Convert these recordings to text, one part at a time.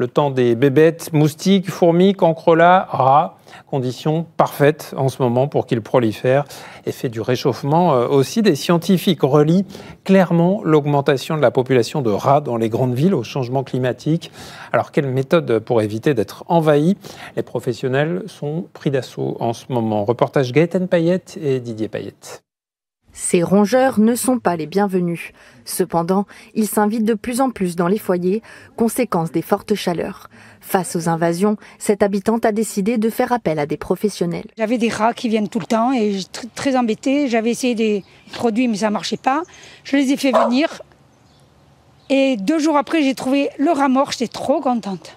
Le temps des bébêtes, moustiques, fourmis, cancrelats, rats. Conditions parfaites en ce moment pour qu'ils prolifèrent. Effet du réchauffement aussi. Des scientifiques relient clairement l'augmentation de la population de rats dans les grandes villes au changement climatique. Alors, quelle méthode pour éviter d'être envahis? Les professionnels sont pris d'assaut en ce moment. Reportage Gaëtan Payette et Didier Payette. Ces rongeurs ne sont pas les bienvenus. Cependant, ils s'invitent de plus en plus dans les foyers, conséquence des fortes chaleurs. Face aux invasions, cette habitante a décidé de faire appel à des professionnels. J'avais des rats qui viennent tout le temps et j'étais très embêtée. J'avais essayé des produits mais ça ne marchait pas. Je les ai fait venir et 2 jours après j'ai trouvé le rat mort. J'étais trop contente.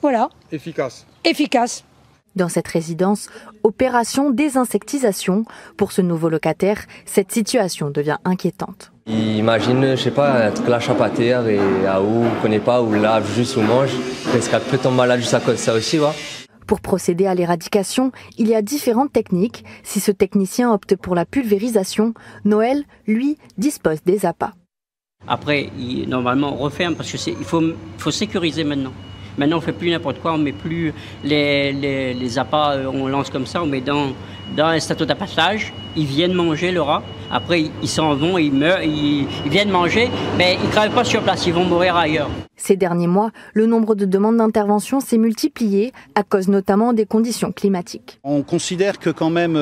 Voilà. Efficace. Efficace. Dans cette résidence, opération désinsectisation. Pour ce nouveau locataire, cette situation devient inquiétante. Imagine, je sais pas, un truc là chapater et à où on connaît pas, ou là juste où on mange, parce qu'elle peut tomber malade juste à cause de ça aussi, ouais. Pour procéder à l'éradication, il y a différentes techniques. Si ce technicien opte pour la pulvérisation, Noël, lui, dispose des appâts. Après, normalement, on referme parce qu'il faut sécuriser maintenant. Maintenant, on ne fait plus n'importe quoi, on ne met plus les appâts, on lance comme ça, on met dans un stateau d'appâtage. Ils viennent manger le rat. Après, ils s'en vont, ils meurent, ils viennent manger, mais ils ne travaillent pas sur place, ils vont mourir ailleurs. Ces derniers mois, le nombre de demandes d'intervention s'est multiplié à cause notamment des conditions climatiques. On considère que quand même,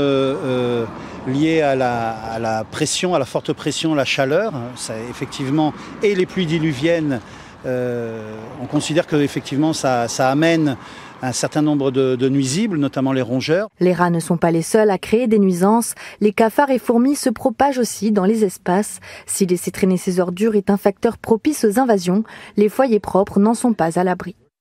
lié à la pression, à la forte pression, la chaleur, ça, effectivement, et les pluies diluviennes, on considère que effectivement ça amène un certain nombre de nuisibles, notamment les rongeurs. Les rats ne sont pas les seuls à créer des nuisances. Les cafards et fourmis se propagent aussi dans les espaces. Si laisser traîner ces ordures est un facteur propice aux invasions, les foyers propres n'en sont pas à l'abri.